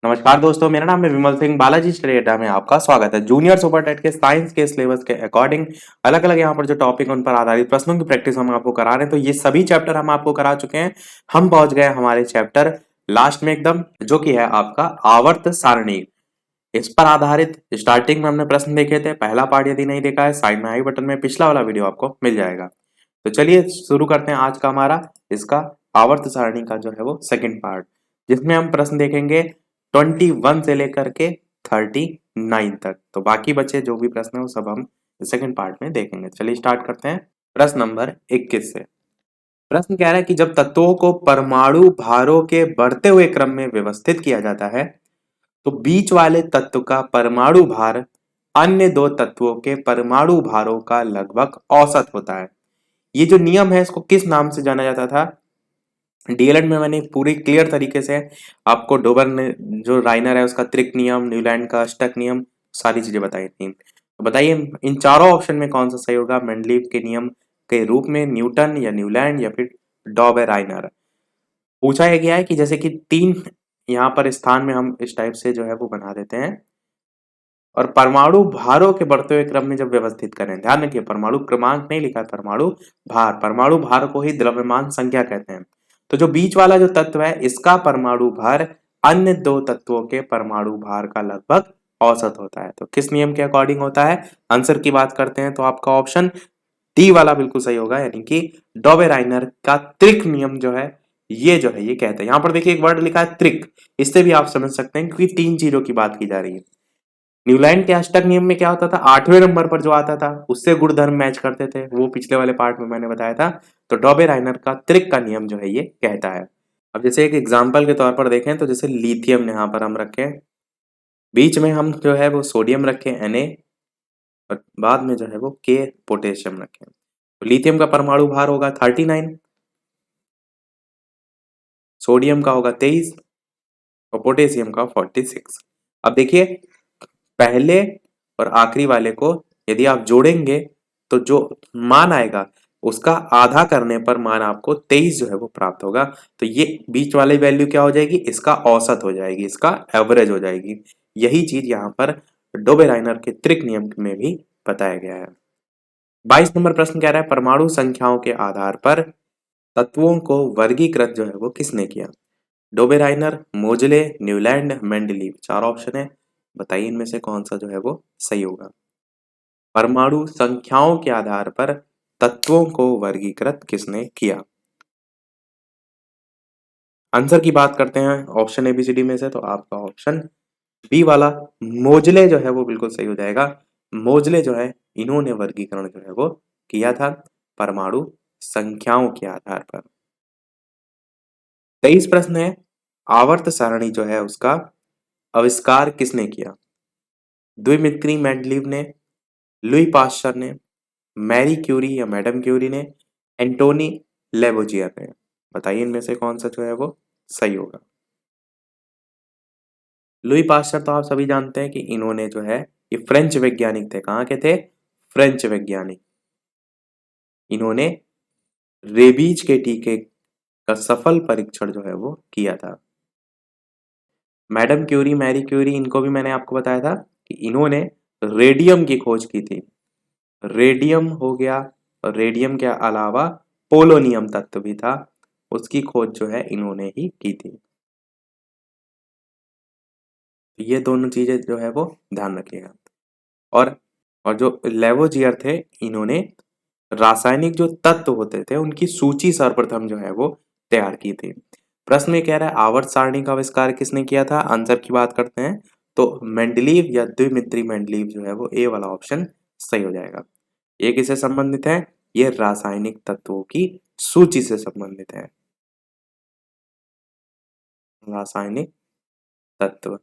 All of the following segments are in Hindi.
नमस्कार दोस्तों, मेरा नाम है विमल सिंह। बालाजी स्टडी अड्डा में आपका स्वागत है। जूनियर सुपर टेट के साइंस के सिलेबस के अकॉर्डिंग अलग अलग यहाँ पर जो टॉपिक उन पर आधारित प्रश्नों की प्रैक्टिस हम आपको करा रहे हैं। तो ये सभी चैप्टर हम आपको करा चुके हैं। हम पहुंच गए हमारे चैप्टर लास्ट में एकदम, जो कि है आपका आवर्त सारणी। इस पर आधारित स्टार्टिंग में हमने प्रश्न देखे थे। पहला पार्ट यदि नहीं देखा है, साइड में आई बटन में पिछला वाला वीडियो आपको मिल जाएगा। तो चलिए शुरू करते हैं आज का हमारा इसका आवर्त सारणी का जो है वो सेकंड पार्ट, जिसमें हम प्रश्न देखेंगे 21 से लेकर के 39 तक। तो बाकी बचे जो भी प्रश्न है वो सब हम सेकंड पार्ट में देखेंगे। चलिए स्टार्ट करते हैं प्रश्न नंबर 21 से। प्रश्न कह रहा है कि जब तत्वों को परमाणु भारों के बढ़ते हुए क्रम में व्यवस्थित किया जाता है तो बीच वाले तत्व का परमाणु भार अन्य दो तत्वों के परमाणु भारों का लगभग औसत होता है। ये जो नियम है इसको किस नाम से जाना जाता था? डीएलएड में मैंने पूरी क्लियर तरीके से आपको डोबर ने जो राइनर है उसका त्रिक नियम, न्यूलैंड का अष्टक नियम, सारी चीजें बताई थी। तो बताइए इन चारों ऑप्शन में कौन सा सही होगा? मेंडलीव के नियम के रूप में न्यूटन या न्यूलैंड या फिर डॉबर राइनर। पूछा यह गया है कि जैसे कि तीन यहाँ पर स्थान में हम इस टाइप से जो है वो बना देते हैं और परमाणु भारों के बढ़ते हुए क्रम में जब व्यवस्थित करें। ध्यान रखिए, परमाणु क्रमांक नहीं लिखा है, परमाणु भार को ही द्रव्यमान संख्या कहते हैं। तो जो बीच वाला जो तत्व है इसका परमाणु भार अन्य दो तत्वों के परमाणु भार का लगभग औसत होता है। तो किस नियम के अकॉर्डिंग होता है? आंसर की बात करते हैं तो आपका ऑप्शन डी वाला बिल्कुल सही होगा, यानी कि डॉबेराइनर का त्रिक नियम जो है ये कहते हैं। यहाँ पर देखिए एक वर्ड लिखा है त्रिक, इससे भी आप समझ सकते हैं क्योंकि तीन चीजों की बात की जा रही है। न्यूलैंड के अष्टक नियम में क्या होता था? 8वें नंबर पर जो आता था उससे गुणधर्म मैच करते थे, वो पिछले वाले पार्ट में मैंने बताया था। तो डॉबेराइनर का त्रिक का नियम जो है ये कहता है। अब जैसे एक एग्जाम्पल के तौर पर देखें तो जैसे लिथियम यहाँ पर हम रखें, बीच में हम जो है वो सोडियम रखें Na, और बाद में जो है वो K पोटेशियम रखें। तो लिथियम का परमाणु भार होगा 39, सोडियम का होगा 23 और पोटेशियम का 46। अब देखिए पहले और आखिरी वाले को यदि आप जोड़ेंगे तो जो मान आएगा उसका आधा करने पर मान आपको 23 जो है वो प्राप्त होगा। तो ये बीच वाली वैल्यू क्या हो जाएगी? इसका औसत हो जाएगी, इसका एवरेज हो जाएगी। यही चीज यहाँ पर डोबेराइनर के त्रिक नियम में भी बताया गया है। 22 नंबर प्रश्न कह रहा है परमाणु संख्याओं के आधार पर तत्वों को वर्गीकृत जो है वो किसने किया? डोबेराइनर, मोजले, न्यूलैंड, मेंडलीव। चार ऑप्शन है, बताइए इनमें से कौन सा जो है वो सही होगा। परमाणु संख्याओं के आधार पर तत्वों को वर्गीकृत किसने किया? आंसर की बात करते हैं ऑप्शन एबीसीडी में से, तो आपका ऑप्शन बी वाला मोजले जो है वो बिल्कुल सही हो जाएगा। मोजले जो है इन्होंने वर्गीकरण जो है वो किया था परमाणु संख्याओं के आधार पर। 23 प्रश्न है आवर्त सारणी जो है उसका आविष्कार किसने किया? द्विमित्री मेंडलीव ने, लुई पाश्चर ने, मैरी क्यूरी या मैडम क्यूरी ने, एंटोनी लेवोजियर ने। बताइए इनमें से कौन सा जो है वो सही होगा। लुई पाश्चर तो आप सभी जानते हैं कि इन्होंने जो है ये फ्रेंच वैज्ञानिक थे। कहाँ के थे? फ्रेंच वैज्ञानिक। इन्होंने रेबीज के टीके का सफल परीक्षण जो है वो किया था। मैडम क्यूरी, मैरी क्यूरी, इनको भी मैंने आपको बताया था कि इन्होंने रेडियम की खोज की थी। रेडियम हो गया, और रेडियम के अलावा पोलोनियम तत्व भी था, उसकी खोज जो है इन्होंने ही की थी। ये दोनों चीजें जो है वो ध्यान रखिएगा। और और जो लेवोजियर थे इन्होंने रासायनिक जो तत्व होते थे उनकी सूची सर्वप्रथम जो है वो तैयार की थी। प्रश्न में कह रहा है आवर्त सारणी का आविष्कार किसने किया था? आंसर की बात करते हैं तो मेंडलीव या द्विमित्री मेंडलीव जो है वो ए वाला ऑप्शन सही हो जाएगा। ये किससे संबंधित है? ये रासायनिक तत्वों की सूची से संबंधित है। रासायनिक तत्व।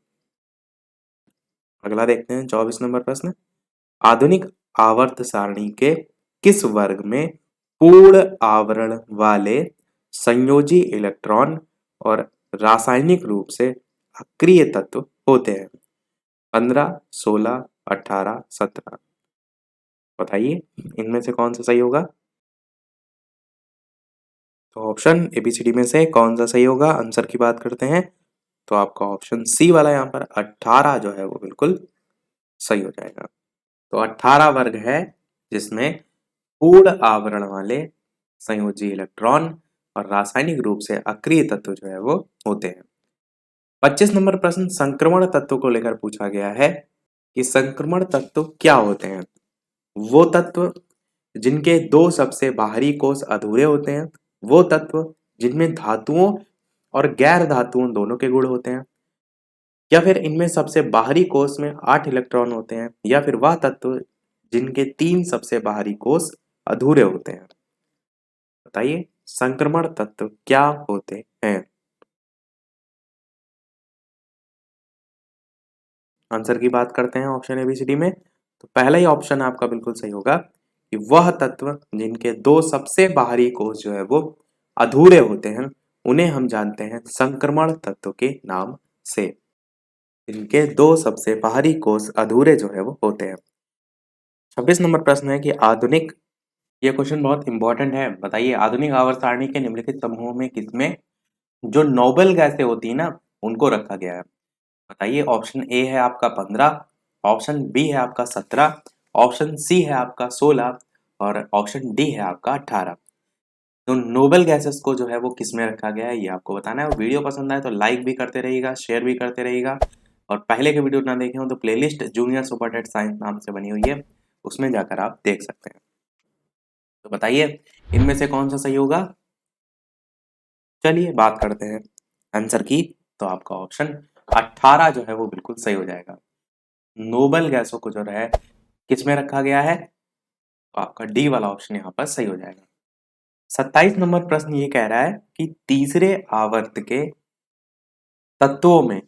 अगला देखते हैं 24 नंबर प्रश्न। आधुनिक आवर्त सारणी के किस वर्ग में पूर्ण आवरण वाले संयोजी इलेक्ट्रॉन और रासायनिक रूप से अक्रिय तत्व होते हैं? 15, 16, 18, 17। बताइए इनमें से कौन सा सही होगा। तो ऑप्शन एबीसीडी में से कौन सा सही होगा? आंसर की बात करते हैं तो आपका ऑप्शन सी वाला यहाँ पर 18 जो है वो बिल्कुल सही हो जाएगा। तो 18 वर्ग है जिसमें पूर्ण आवरण वाले संयोजी इलेक्ट्रॉन और रासायनिक रूप से अक्रिय तत्व जो है वो होते हैं। 25 नंबर प्रश्न संक्रमण तत्व को लेकर पूछा गया है कि संक्रमण तत्व क्या होते हैं। वो तत्व जिनके दो सबसे बाहरी कोष अधूरे होते हैं, वो तत्व जिनमें धातुओं और गैर धातुओं दोनों के गुण होते हैं, या फिर इनमें सबसे बाहरी कोष में 8 इलेक्ट्रॉन होते हैं, या फिर वह तत्व जिनके 3 सबसे बाहरी कोष अधूरे होते हैं। बताइए संक्रमण तत्व क्या होते हैं। आंसर की बात करते हैं ऑप्शन एबीसीडी में, तो पहला ही ऑप्शन आपका बिल्कुल सही होगा कि वह तत्व जिनके दो सबसे बाहरी कोष जो है वो अधूरे होते हैं, उन्हें हम जानते हैं संक्रमण तत्व के नाम से। इनके दो सबसे बाहरी कोष अधूरे जो है वो होते हैं। 26 नंबर प्रश्न है कि आधुनिक, ये क्वेश्चन बहुत इंपॉर्टेंट है, बताइए आधुनिक आवर्त सारणी के निम्नलिखित समूहों में किसमें जो नोबेल गैसें होती है ना उनको रखा गया है। बताइए ऑप्शन ए है आपका 15, ऑप्शन बी है आपका 17, ऑप्शन सी है आपका 16 और ऑप्शन डी है आपका 18। तो नोबेल गैसेस को जो है वो किस में रखा गया है ये आपको बताना है। और वीडियो पसंद आए तो लाइक भी करते रहिएगा, शेयर भी करते रहिएगा, और पहले के वीडियो ना देखे हो तो playlist junior super TET science नाम से बनी हुई है, उसमें जाकर आप देख सकते हैं। तो बताइए इनमें से कौन सा सही होगा। चलिए बात करते हैं आंसर की, तो आपका ऑप्शन 18 जो है वो बिल्कुल सही हो जाएगा। नोबेल गैसों को जो है किस में रखा गया है, तो आपका डी वाला ऑप्शन यहाँ पर सही हो जाएगा। 27 नंबर प्रश्न ये कह रहा है कि तीसरे आवर्त के तत्वों में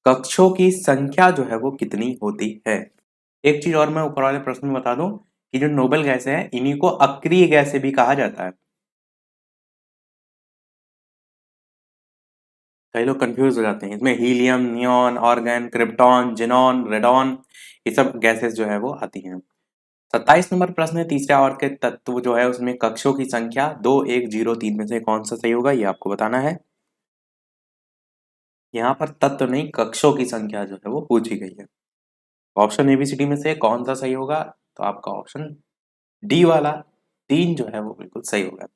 कक्षों की संख्या जो है वो कितनी होती है। एक चीज और मैं ऊपर वाले प्रश्न में बता दूं कि जो नोबेल गैसें हैं इन्हीं को अक्रिय गैसें भी कहा जाता है। कई लोग कंफ्यूज हो जाते हैं, इसमें helium, neon, organ, krypton, xenon, radon, ये सब गैसेस जो है वो आती हैं। 27 नंबर प्रश्न है तीसरे आवर्त के तत्व जो है उसमें कक्षों की संख्या 2 1 0 3 में से कौन सा सही होगा ये आपको बताना है। यहाँ पर तत्व नहीं कक्षों की संख्या जो है वो पूछी गई है। ऑप्शन एबीसीडी में से कौन सा सही होगा, तो आपका ऑप्शन डी वाला 3 जो है वो बिल्कुल सही होगा।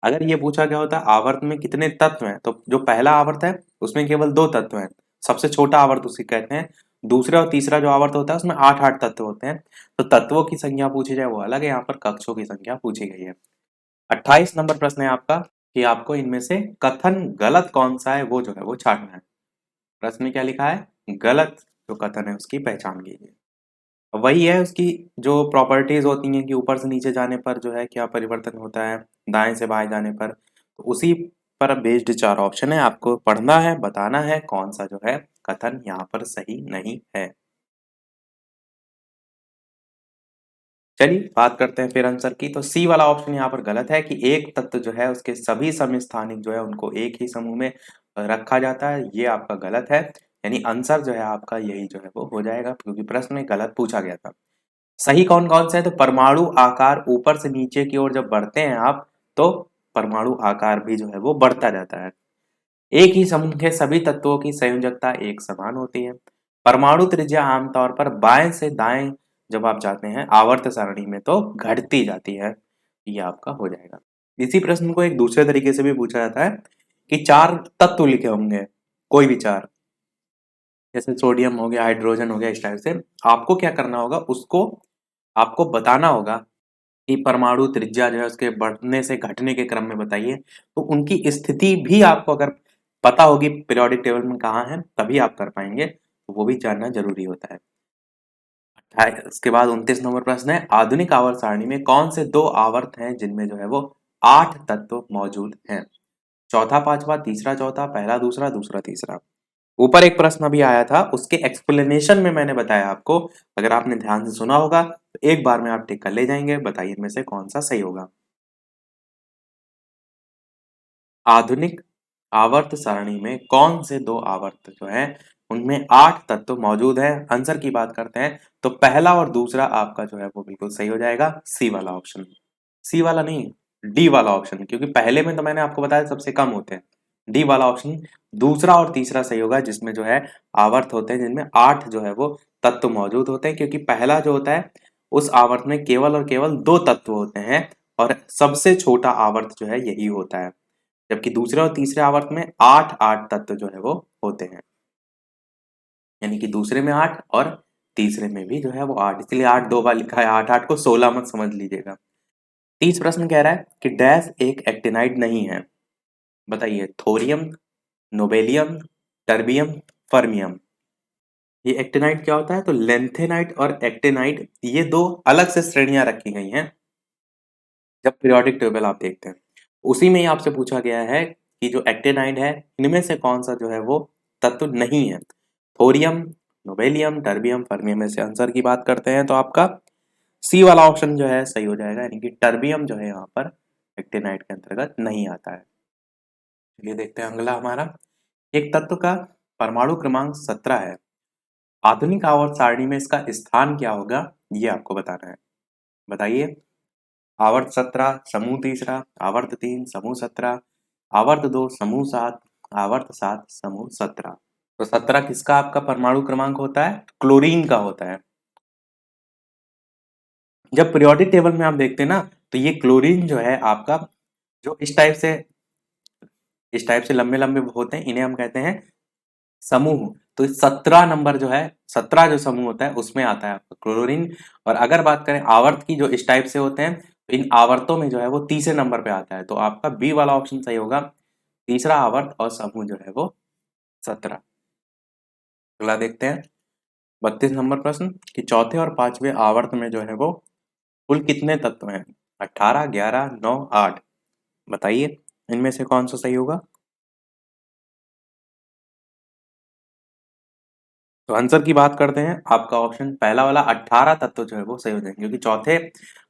अगर ये पूछा गया होता आवर्त में कितने तत्व हैं, तो जो पहला आवर्त है उसमें केवल 2 तत्व हैं, सबसे छोटा आवर्त उसे कहते हैं। दूसरा और तीसरा जो आवर्त होता है उसमें 8 तत्व होते हैं। तो तत्वों की संख्या पूछी जाए वो अलग है, यहाँ पर कक्षों की संख्या पूछी गई है। 28 नंबर प्रश्न है आपका कि आपको इनमें से कथन गलत कौन सा है वो जो है वो छांटना है। प्रश्न में क्या लिखा है, गलत जो कथन है उसकी पहचान कीजिए। वही है उसकी जो प्रॉपर्टीज होती हैं कि ऊपर से नीचे जाने पर जो है क्या परिवर्तन होता है, दाएं से बाएं जाने पर, तो उसी पर बेस्ड 4 ऑप्शन है, आपको पढ़ना है, बताना है कौन सा जो है कथन यहाँ पर सही नहीं है। चलिए बात करते हैं फिर आंसर की, तो सी वाला ऑप्शन यहाँ पर गलत है कि एक तत्व जो है उसके सभी समस्थानिक जो है उनको एक ही समूह में रखा जाता है, ये आपका गलत है। यानी आंसर जो है आपका यही जो है वो हो जाएगा, क्योंकि प्रश्न में गलत पूछा गया था। सही कौन कौन सा है, तो परमाणु आकार ऊपर से नीचे की ओर जब बढ़ते हैं आप, तो परमाणु आकार भी जो है वो बढ़ता जाता है। एक ही समूह के सभी तत्वों की संयोजकता एक समान होती है। परमाणु त्रिज्या आमतौर पर बाएं से दाएं जब आप जाते हैं आवर्त सारणी में तो घटती जाती है, ये आपका हो जाएगा। इसी प्रश्न को एक दूसरे तरीके से भी पूछा जाता है कि 4 तत्व लिखे होंगे, कोई भी 4, जैसे सोडियम हो गया, हाइड्रोजन हो गया, इस टाइप से आपको क्या करना होगा, उसको आपको बताना होगा कि परमाणु त्रिज्या जो है उसके बढ़ने से घटने के क्रम में बताइए। तो उनकी स्थिति भी आपको अगर पता होगी पीरियोडिक टेबल में कहाँ है तभी आप कर पाएंगे, तो वो भी जानना जरूरी होता है। इसके बाद 29 नंबर प्रश्न है आधुनिक आवर्त सारणी में कौन से 2 आवर्त हैं जिनमें जो है वो 8 तत्व मौजूद हैं। चौथा पांचवा, तीसरा चौथा, पहला दूसरा, दूसरा तीसरा। ऊपर एक प्रश्न अभी आया था उसके एक्सप्लेनेशन में मैंने बताया आपको, अगर आपने ध्यान से सुना होगा तो एक बार में आप टिक कर ले जाएंगे। बताइए इनमें से कौन सा सही होगा। आधुनिक आवर्त सारणी में कौन से 2 आवर्त जो है उनमें 8 तत्व मौजूद है। आंसर की बात करते हैं तो पहला और दूसरा आपका जो है वो बिल्कुल सही हो जाएगा, सी वाला ऑप्शन। सी वाला नहीं, डी वाला ऑप्शन, क्योंकि पहले में तो मैंने आपको बताया सबसे कम होते हैं, डी वाला ऑप्शन दूसरा और तीसरा सही होगा, जिसमें जो है आवर्त होते हैं जिनमें 8 जो है वो तत्व मौजूद होते हैं, क्योंकि पहला जो होता है उस आवर्त में केवल और केवल 2 तत्व होते हैं और सबसे छोटा आवर्त जो है यही होता है। जबकि दूसरे और तीसरे आवर्त में 8 तत्व जो है वो होते हैं, यानी कि दूसरे में 8 और तीसरे में भी जो है वो 8, इसलिए 8 दो बार लिखा है, 8 को 16 मत समझ लीजिएगा। 30 प्रश्न कह रहा है कि डैश एक एक्टिनाइड नहीं है, बताइए। Thorium, nobelium, terbium, fermium. ये एक्टिनाइड क्या होता है? तो लेंथेनाइट और एक्टिनाइड ये दो अलग से श्रेणियां रखी गई हैं जब पीरियोडिक टेबल आप देखते हैं। उसी में ही आपसे पूछा गया है कि जो एक्टिनाइड है इनमें से कौन सा जो है वो तत्व नहीं है। थोरियम, नोबेलियम, टर्बियम, फर्मियम में से आंसर की बात करते हैं तो आपका सी वाला ऑप्शन जो है सही हो जाएगा, यानी कि टर्बियम जो है यहाँ पर एक्टिनाइड के अंतर्गत नहीं आता है। चलिए देखते हैं अगला हमारा। एक तत्व का परमाणु क्रमांक 17 है, आधुनिक आवर्त सारणी में इसका स्थान क्या होगा, ये आपको बताना है। बताइए। आवर्त 17 समूह तीसरा, आवर्त 3 समूह 17, आवर्त 2 समूह 7, आवर्त 7 समूह 17। तो 17 किसका आपका परमाणु क्रमांक होता है? क्लोरीन का होता है। जब पीरियोडिक टेबल में आप देखते हैं ना, तो ये क्लोरीन जो है आपका जो इस टाइप से लंबे लंबे होते हैं, इन्हें हम कहते हैं समूह। तो 17 नंबर जो है, 17 जो समूह होता है उसमें आता है आपका क्लोरीन। और अगर बात करें आवर्त की, जो इस टाइप से होते हैं, तो इन आवर्तों में जो है वो तीसरे नंबर पे आता है, तो आपका बी वाला ऑप्शन सही होगा, तीसरा आवर्त और समूह जो है वो 17। अगला देखते हैं 32 नंबर प्रश्न कि चौथे और पांचवें आवर्त में जो है वो कुल कितने तत्व हैं? 18, 11, 9, 8। बताइए इनमें से कौन सा सही होगा। तो आंसर की बात करते हैं, आपका ऑप्शन पहला वाला 18 तत्व जो है वो सही हो जाएंगे, क्योंकि चौथे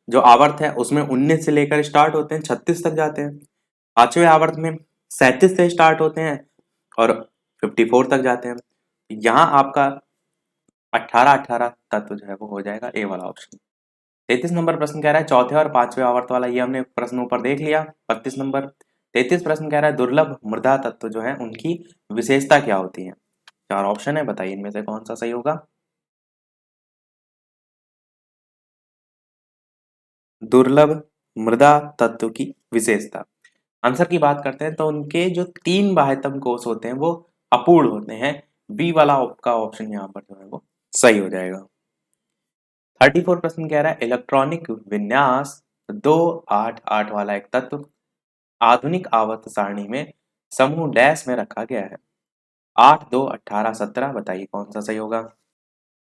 जो आवर्त है उसमें 19 से लेकर स्टार्ट होते हैं, 36 तक जाते हैं। पांचवें आवर्त में 37 से स्टार्ट होते हैं और 54 तक जाते हैं। यहाँ आपका 18 तत्व जो है वो हो जाएगा ए वाला ऑप्शन। 33 नंबर प्रश्न कह रहा है चौथे और पांचवें आवर्त वाला, ये हमने प्रश्न ऊपर देख लिया। 32 नंबर। 33 प्रश्न कह रहा है दुर्लभ मृदा तत्व जो है उनकी विशेषता क्या होती है? चार ऑप्शन है, बताइए इनमें से कौन सा सही होगा। दुर्लभ मृदा तत्व की विशेषता। आंसर की बात करते हैं तो उनके जो 3 बाह्यतम कोष होते हैं वो अपूर्ण होते हैं। बी वाला का ऑप्शन यहाँ पर जो है वो सही हो जाएगा। 34 प्रश्न कह रहा है इलेक्ट्रॉनिक विन्यास 288 वाला एक तत्व आधुनिक आवर्त सारणी में समूह डैश में रखा गया है। 8, 2, 18, 17, बताइए कौन सा सही होगा।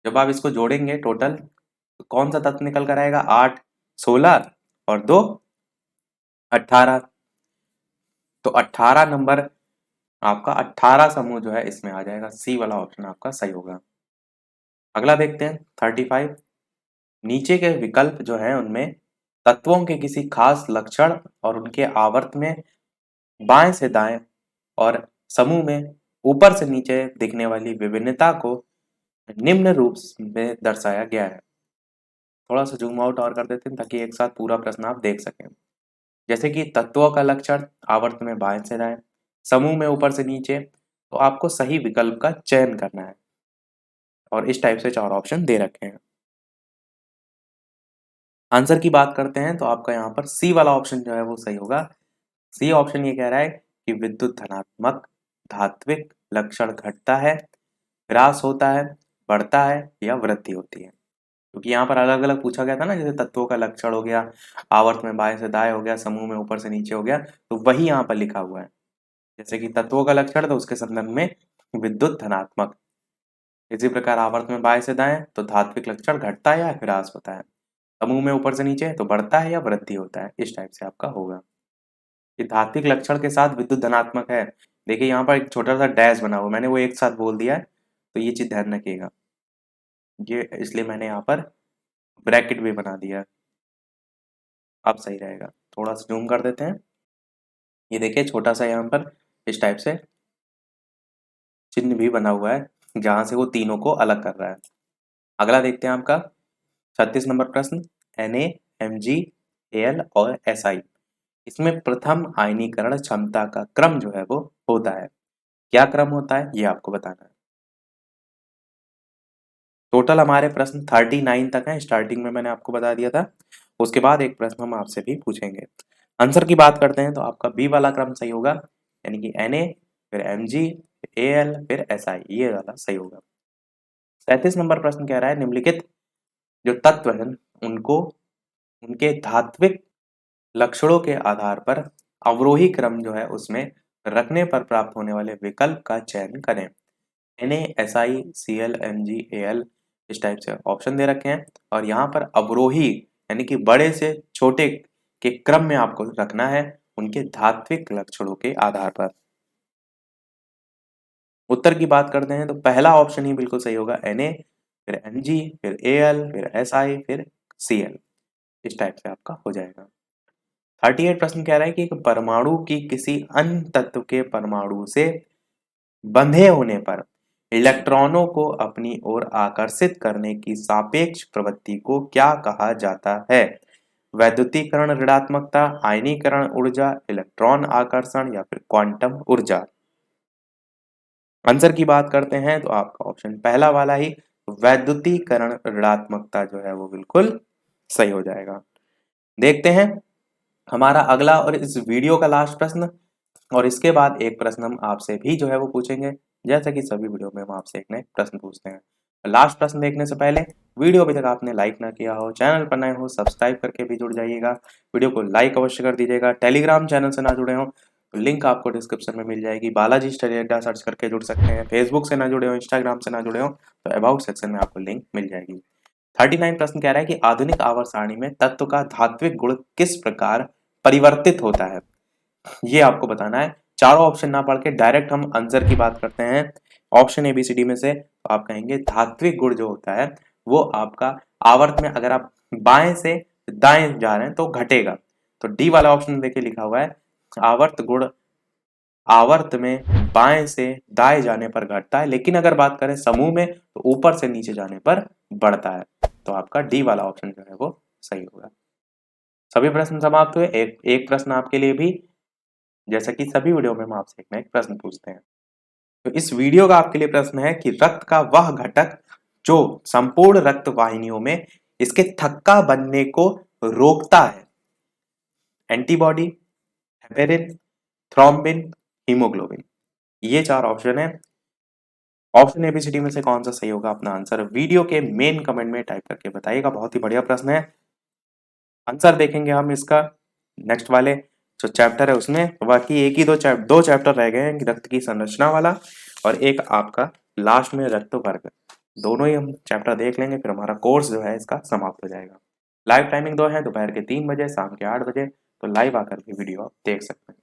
जब आप इसको जोड़ेंगे टोटल तो कौन सा तत्व निकल कर आएगा? 8, 16 और 2, 18। तो 18 नंबर आपका 18 समूह जो है इसमें आ जाएगा, सी वाला ऑप्शन आपका सही होगा। अगला देखते हैं 35। नीचे के विकल्प जो है उनमें तत्वों के किसी खास लक्षण और उनके आवर्त में बाएं से दाएं और समूह में ऊपर से नीचे दिखने वाली विभिन्नता को निम्न रूप में दर्शाया गया है। थोड़ा सा जूम आउट और कर देते हैं ताकि एक साथ पूरा प्रश्न आप देख सकें। जैसे कि तत्वों का लक्षण आवर्त में बाएं से दाएं, समूह में ऊपर से नीचे, तो आपको सही विकल्प का चयन करना है और इस टाइप से 4 ऑप्शन दे रखे हैं। आंसर की बात करते हैं तो आपका यहाँ पर सी वाला ऑप्शन जो है वो सही होगा। सी ऑप्शन ये कह रहा है कि विद्युत धनात्मक धात्विक लक्षण घटता है, ह्रास होता है, बढ़ता है या वृद्धि होती है। क्योंकि यहाँ पर अलग अलग पूछा गया था ना, जैसे तत्वों का लक्षण हो गया, आवर्त में बाएं से दाएं हो गया, समूह में ऊपर से नीचे हो गया, तो वही यहाँ पर लिखा हुआ है। जैसे कि तत्वों का लक्षण तो उसके संदर्भ में विद्युत धनात्मक, इसी प्रकार आवर्त में बाएं से दाएं तो धात्विक लक्षण घटता है या ह्रास होता है, समूह में ऊपर से नीचे तो बढ़ता है या वृद्धि होता है, इस टाइप से आपका होगा। ये धात्विक लक्षण के साथ विद्युत धनात्मक है। देखिए यहाँ पर एक छोटा सा डैश बना हुआ, मैंने वो एक साथ बोल दिया है, तो ये चीज ध्यान रखिएगा, ये इसलिए मैंने यहाँ पर ब्रैकेट भी बना दिया। अब सही रहेगा। थोड़ा सा जूम कर देते हैं। ये देखिए छोटा सा यहाँ पर इस टाइप से चिन्ह भी बना हुआ है, जहां से वो तीनों को अलग कर रहा है। अगला देखते हैं आपका 36 नंबर प्रश्न। Na, Mg, Al और Si, इसमें प्रथम आयनीकरण क्षमता का क्रम जो है वो होता है। क्या क्रम होता है ये आपको बताना है। टोटल हमारे प्रश्न 39 तक हैं, स्टार्टिंग में मैंने आपको बता दिया था। उसके बाद एक प्रश्न हम आपसे भी पूछेंगे। आंसर की बात करते हैं तो आपका बी वाला क्रम सही होगा, यानी कि Na फिर Mg फिर Al फिर Si, ये वाला सही होगा। 37 नंबर प्रश्न कह रहा है निम्नलिखित जो तत्व हैं उनको उनके धात्विक लक्षणों के आधार पर अवरोही क्रम जो है उसमें रखने पर प्राप्त होने वाले विकल्प का चयन करें। Na, Si, Cl, Mg, Al इस टाइप से ऑप्शन दे रखे हैं और यहाँ पर अवरोही यानी कि बड़े से छोटे के क्रम में आपको रखना है उनके धात्विक लक्षणों के आधार पर। उत्तर की बात करते हैं तो पहला ऑप्शन ही बिल्कुल सही होगा, Na फिर Mg फिर Al फिर Si फिर Cl, इस टाइप से आपका हो जाएगा। 38 प्रश्न कह रहा है कि एक परमाणु की किसी अन्य तत्व के परमाणु से बंधे होने पर इलेक्ट्रॉनों को अपनी ओर आकर्षित करने की सापेक्ष प्रवृत्ति को क्या कहा जाता है? वैद्युतीकरण ऋणात्मकता, आयनीकरण ऊर्जा, इलेक्ट्रॉन आकर्षण या फिर क्वांटम ऊर्जा। आंसर की बात करते हैं तो आपका ऑप्शन पहला वाला ही वैद्युतीकरण ऋणात्मकता जो है वो बिल्कुल सही हो जाएगा। देखते हैं हमारा अगला और इस वीडियो का लास्ट प्रश्न, और इसके बाद एक प्रश्न हम आपसे भी जो है वो पूछेंगे, जैसा कि सभी वीडियो में हम आपसे एक ना एक प्रश्न पूछते हैं। लास्ट प्रश्न देखने से पहले वीडियो अभी तक आपने लाइक ना किया हो, चैनल पर नए हो, सब्सक्राइब करके भी जुड़ जाइएगा। वीडियो को लाइक अवश्य कर दीजिएगा। टेलीग्राम चैनल से ना जुड़े हो तो लिंक आपको डिस्क्रिप्शन में मिल जाएगी, बालाजी स्टडी अड्डा सर्च करके जुड़ सकते हैं। फेसबुक से ना जुड़े हो, इंस्टाग्राम से ना जुड़े हो तो अबाउट सेक्शन में आपको लिंक मिल जाएगी। 39 प्रश्न कह रहा है कि आधुनिक आवर्त सारणी में तत्व का धात्विक गुण किस प्रकार परिवर्तित होता है, ये आपको बताना है। चारों ऑप्शन ना पढ़ के डायरेक्ट हम आंसर की बात करते हैं। ऑप्शन ABCD में से तो आप कहेंगे धात्विक गुण जो होता है वो आपका आवर्त में अगर आप बाएं से दाएं जा रहे हैं तो घटेगा। तो डी वाला ऑप्शन देखिए लिखा हुआ है आवर्त गुण आवर्त में बाएं से दाएं जाने पर घटता है, लेकिन अगर बात करें समूह में तो ऊपर से नीचे जाने पर बढ़ता है। तो आपका डी वाला ऑप्शन जो है वो सही होगा। सभी प्रश्न समाप्त हुए। एक प्रश्न आपके लिए भी, जैसा कि सभी वीडियो में हम आपसे एक ना एक प्रश्न पूछते हैं। तो इस वीडियो का आपके लिए प्रश्न है कि रक्त का वह घटक जो संपूर्ण रक्त वाहिनियों में इसके थक्का बनने को रोकता है, एंटीबॉडी, हेपेरिन, थ्रोम्बिन, हीमोग्लोबिन, ये चार ऑप्शन है। ऑप्शन ABCD में से कौन सा सही होगा, अपना आंसर वीडियो के मेन कमेंट में टाइप करके बताइएगा। बहुत ही बढ़िया प्रश्न है। आंसर देखेंगे हम इसका नेक्स्ट वाले जो चैप्टर है उसमें। बाकी एक ही दो चैप्टर रह गए हैं, रक्त की संरचना वाला और एक आपका लास्ट में रक्त वर्ग। दोनों ही हम चैप्टर देख लेंगे, फिर हमारा कोर्स जो है इसका समाप्त हो जाएगा। लाइव टाइमिंग दो है, दोपहर के 3 बजे, शाम के 8 बजे, तो लाइव आकर के वीडियो आप देख सकते हैं।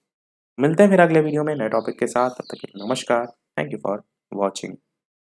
मिलते हैं फिर अगले वीडियो में नए टॉपिक के साथ, तब तक के लिए नमस्कार। Thank you for watching.